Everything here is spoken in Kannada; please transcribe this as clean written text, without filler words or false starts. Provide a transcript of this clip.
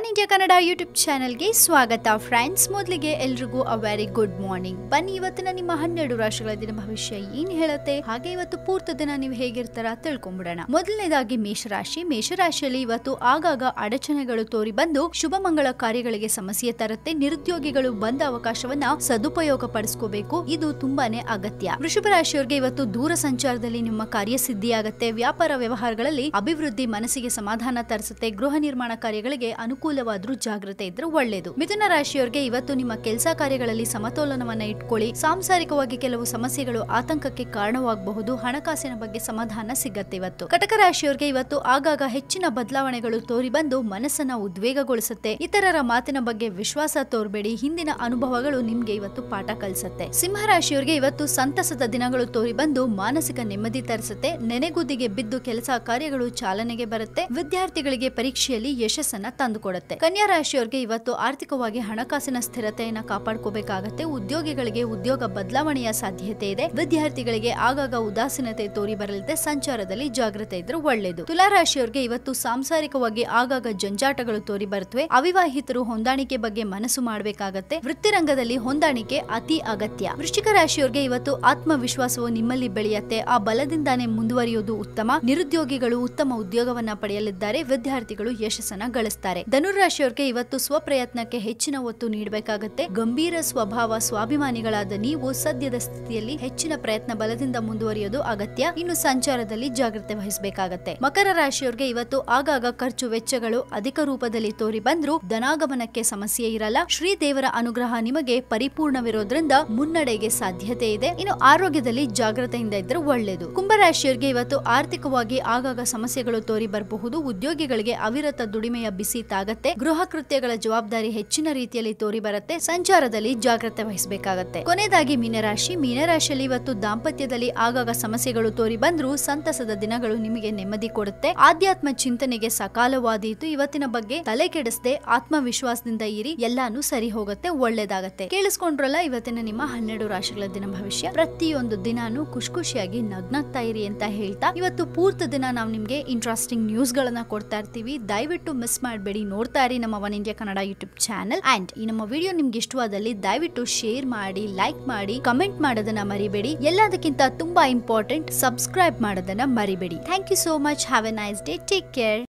ಇಂಡಿಯಾ ಕನ್ನಡ ಯೂಟ್ಯೂಬ್ ಚಾನೆಲ್ಗೆ ಸ್ವಾಗತ ಫ್ರೆಂಡ್ಸ್. ಮೊದಲಿಗೆ ಎಲ್ರಿಗೂ ಅ ವೆರಿ ಗುಡ್ ಮಾರ್ನಿಂಗ್. ಬನ್ನಿ ಇವತ್ತಿನ ನಿಮ್ಮ 12 ರಾಶಿಗಳ ದಿನ ಭವಿಷ್ಯ ಏನ್ ಹೇಳುತ್ತೆ, ಹಾಗೆ ಇವತ್ತು ಪೂರ್ತಿ ದಿನ ನೀವು ಹೇಗಿರ್ತಾರ ತಿಳ್ಕೊಂಡ್ಬಿಡೋಣ. ಮೊದಲನೇದಾಗಿ ಮೇಷರಾಶಿ. ಮೇಷರಾಶಿಯಲ್ಲಿ ಇವತ್ತು ಆಗಾಗ ಅಡಚಣೆಗಳು ತೋರಿ ಬಂದು ಶುಭ ಮಂಗಳ ಕಾರ್ಯಗಳಿಗೆ ಸಮಸ್ಯೆ ತರುತ್ತೆ. ನಿರುದ್ಯೋಗಿಗಳು ಬಂದ ಅವಕಾಶವನ್ನ ಸದುಪಯೋಗ ಪಡಿಸ್ಕೋಬೇಕು, ಇದು ತುಂಬಾನೇ ಅಗತ್ಯ. ವೃಷಭ ರಾಶಿಯವರಿಗೆ ಇವತ್ತು ದೂರ ಸಂಚಾರದಲ್ಲಿ ನಿಮ್ಮ ಕಾರ್ಯಸಿದ್ಧಿಯಾಗತ್ತೆ. ವ್ಯಾಪಾರ ವ್ಯವಹಾರಗಳಲ್ಲಿ ಅಭಿವೃದ್ಧಿ ಮನಸ್ಸಿಗೆ ಸಮಾಧಾನ ತರಿಸುತ್ತೆ. ಗೃಹ ನಿರ್ಮಾಣ ಕಾರ್ಯಗಳಿಗೆ ಅನುಕೂಲವಾದ್ರೂ ಜಾಗ್ರತೆ ಇದ್ರೆ ಒಳ್ಳೇದು. ಮಿಥುನ ರಾಶಿಯವರಿಗೆ ಇವತ್ತು ನಿಮ್ಮ ಕೆಲಸ ಕಾರ್ಯಗಳಲ್ಲಿ ಸಮತೋಲನವನ್ನ ಇಟ್ಕೊಳ್ಳಿ. ಸಾಂಸಾರಿಕವಾಗಿ ಕೆಲವು ಸಮಸ್ಯೆಗಳು ಆತಂಕಕ್ಕೆ ಕಾರಣವಾಗಬಹುದು. ಹಣಕಾಸಿನ ಬಗ್ಗೆ ಸಮಾಧಾನ ಸಿಗತ್ತೆ ಇವತ್ತು. ಕಟಕ ರಾಶಿಯವರಿಗೆ ಇವತ್ತು ಆಗಾಗ ಹೆಚ್ಚಿನ ಬದಲಾವಣೆಗಳು ತೋರಿ ಬಂದು ಮನಸ್ಸನ್ನ ಉದ್ವೇಗಗೊಳಿಸುತ್ತೆ. ಇತರರ ಮಾತಿನ ಬಗ್ಗೆ ವಿಶ್ವಾಸ ತೋರ್ಬೇಡಿ. ಹಿಂದಿನ ಅನುಭವಗಳು ನಿಮ್ಗೆ ಇವತ್ತು ಪಾಠ ಕಲಿಸುತ್ತೆ. ಸಿಂಹ ರಾಶಿಯವರಿಗೆ ಇವತ್ತು ಸಂತಸದ ದಿನಗಳು ತೋರಿ ಬಂದು ಮಾನಸಿಕ ನೆಮ್ಮದಿ ತರಿಸುತ್ತೆ. ನೆನೆಗುದಿಗೆ ಬಿದ್ದು ಕೆಲಸ ಕಾರ್ಯಗಳು ಚಾಲನೆಗೆ ಬರುತ್ತೆ. ವಿದ್ಯಾರ್ಥಿಗಳಿಗೆ ಪರೀಕ್ಷೆಯಲ್ಲಿ ಯಶಸ್ಸನ್ನ ತಂದುಕೊಡುತ್ತೆ. ಕನ್ಯಾ ರಾಶಿಯವರಿಗೆ ಇವತ್ತು ಆರ್ಥಿಕವಾಗಿ ಹಣಕಾಸಿನ ಸ್ಥಿರತೆಯನ್ನ ಕಾಪಾಡ್ಕೋಬೇಕಾಗತ್ತೆ. ಉದ್ಯೋಗಿಗಳಿಗೆ ಉದ್ಯೋಗ ಬದಲಾವಣೆಯ ಸಾಧ್ಯತೆ ಇದೆ. ವಿದ್ಯಾರ್ಥಿಗಳಿಗೆ ಆಗಾಗ ಉದಾಸೀನತೆ ತೋರಿ ಬರಲಿದೆ. ಸಂಚಾರದಲ್ಲಿ ಜಾಗ್ರತೆ ಇದ್ರೆ ಒಳ್ಳೇದು. ತುಲಾ ರಾಶಿಯವರಿಗೆ ಇವತ್ತು ಸಾಂಸಾರಿಕವಾಗಿ ಆಗಾಗ ಜಂಜಾಟಗಳು ತೋರಿ ಬರುತ್ತವೆ. ಅವಿವಾಹಿತರು ಹೊಂದಾಣಿಕೆ ಬಗ್ಗೆ ಮನಸ್ಸು ಮಾಡಬೇಕಾಗತ್ತೆ. ವೃತ್ತಿರಂಗದಲ್ಲಿ ಹೊಂದಾಣಿಕೆ ಅತಿ ಅಗತ್ಯ. ವೃಶ್ಚಿಕ ರಾಶಿಯವರಿಗೆ ಇವತ್ತು ಆತ್ಮವಿಶ್ವಾಸವು ನಿಮ್ಮಲ್ಲಿ ಬೆಳೆಯುತ್ತೆ. ಆ ಬಲದಿಂದಾನೇ ಮುಂದುವರಿಯುವುದು ಉತ್ತಮ. ನಿರುದ್ಯೋಗಿಗಳು ಉತ್ತಮ ಉದ್ಯೋಗವನ್ನ ಪಡೆಯಲಿದ್ದಾರೆ. ವಿದ್ಯಾರ್ಥಿಗಳು ಯಶಸ್ಸನ್ನ ಗಳಿಸ್ತಾರೆ. ಧನುರಾಶಿಯವರಿಗೆ ಇವತ್ತು ಸ್ವಪ್ರಯತ್ನಕ್ಕೆ ಹೆಚ್ಚಿನ ಒತ್ತು ನೀಡಬೇಕಾಗತ್ತೆ. ಗಂಭೀರ ಸ್ವಭಾವ ಸ್ವಾಭಿಮಾನಿಗಳಾದ ನೀವು ಸದ್ಯದ ಸ್ಥಿತಿಯಲ್ಲಿ ಹೆಚ್ಚಿನ ಪ್ರಯತ್ನ ಬಲದಿಂದ ಮುಂದುವರಿಯೋದು ಅಗತ್ಯ. ಇನ್ನು ಸಂಚಾರದಲ್ಲಿ ಜಾಗ್ರತೆ ವಹಿಸಬೇಕಾಗತ್ತೆ. ಮಕರ ರಾಶಿಯವರಿಗೆ ಇವತ್ತು ಆಗಾಗ ಖರ್ಚು ವೆಚ್ಚಗಳು ಅಧಿಕ ರೂಪದಲ್ಲಿ ತೋರಿ ಬಂದ್ರು ಧನಾಗಮನಕ್ಕೆ ಸಮಸ್ಯೆ ಇರಲ್ಲ. ಶ್ರೀದೇವರ ಅನುಗ್ರಹ ನಿಮಗೆ ಪರಿಪೂರ್ಣವಿರೋದ್ರಿಂದ ಮುನ್ನಡೆಗೆ ಸಾಧ್ಯತೆ ಇದೆ. ಇನ್ನು ಆರೋಗ್ಯದಲ್ಲಿ ಜಾಗ್ರತೆಯಿಂದ ಇದ್ರೆ ಒಳ್ಳೇದು. ಕುಂಭರಾಶಿಯವರಿಗೆ ಇವತ್ತು ಆರ್ಥಿಕವಾಗಿ ಆಗಾಗ ಸಮಸ್ಯೆಗಳು ತೋರಿ ಬರಬಹುದು. ಉದ್ಯೋಗಿಗಳಿಗೆ ಅವಿರತ ದುಡಿಮೆಯ ಬಿಸಿ ತಾಗತ್ತೆ. ಗೃಹ ಕೃತ್ಯಗಳ ಜವಾಬ್ದಾರಿ ಹೆಚ್ಚಿನ ರೀತಿಯಲ್ಲಿ ತೋರಿ ಬರುತ್ತೆ. ಸಂಚಾರದಲ್ಲಿ ಜಾಗ್ರತೆ ವಹಿಸಬೇಕಾಗತ್ತೆ. ಕೊನೆಯದಾಗಿ ಮೀನರಾಶಿ. ಮೀನರಾಶಿಯಲ್ಲಿ ಇವತ್ತು ದಾಂಪತ್ಯದಲ್ಲಿ ಆಗಾಗ ಸಮಸ್ಯೆಗಳು ತೋರಿ ಬಂದ್ರು ಸಂತಸದ ದಿನಗಳು ನಿಮಗೆ ನೆಮ್ಮದಿ ಕೊಡುತ್ತೆ. ಆಧ್ಯಾತ್ಮ ಚಿಂತನೆಗೆ ಸಕಾಲವಾದೀತು. ಇವತ್ತಿನ ಬಗ್ಗೆ ತಲೆ ಕೆಡಿಸದೆ ಆತ್ಮವಿಶ್ವಾಸದಿಂದ ಇರಿ, ಎಲ್ಲಾನು ಸರಿ ಹೋಗುತ್ತೆ, ಒಳ್ಳೇದಾಗತ್ತೆ. ಕೇಳಿಸ್ಕೊಂಡ್ರಲ್ಲ ಇವತ್ತಿನ ನಿಮ್ಮ 12 ರಾಶಿಗಳ ದಿನ ಭವಿಷ್ಯ. ಪ್ರತಿಯೊಂದು ದಿನಾನು ಖುಷಿಯಾಗಿ ನಗ್ನಗ್ತಾ ಇರಿ ಅಂತ ಹೇಳ್ತಾ ಇವತ್ತು ಪೂರ್ತಿ ದಿನ ನಾವು ನಿಮ್ಗೆ ಇಂಟ್ರೆಸ್ಟಿಂಗ್ ನ್ಯೂಸ್ ಗಳನ್ನ ಕೊಡ್ತಾ ಇರ್ತೀವಿ. ದಯವಿಟ್ಟು ಮಿಸ್ ಮಾಡಬೇಡಿ, ನೋಡ್ತಾ ಇರಿ ನಮ್ಮ one India Kannada YouTube channel. And ಈ ನಮ್ಮ ವಿಡಿಯೋ ನಿಮ್ಗೆ ಇಷ್ಟವಾದಲ್ಲಿ ದಯವಿಟ್ಟು ಶೇರ್ ಮಾಡಿ, ಲೈಕ್ ಮಾಡಿ, ಕಮೆಂಟ್ ಮಾಡೋದನ್ನ ಮರಿಬೇಡಿ. ಎಲ್ಲದಕ್ಕಿಂತ ತುಂಬಾ ಇಂಪಾರ್ಟೆಂಟ್, ಸಬ್ಸ್ಕ್ರೈಬ್ ಮಾಡೋದನ್ನ ಮರಿಬೇಡಿ. Thank you so much. Have a nice day. Take care.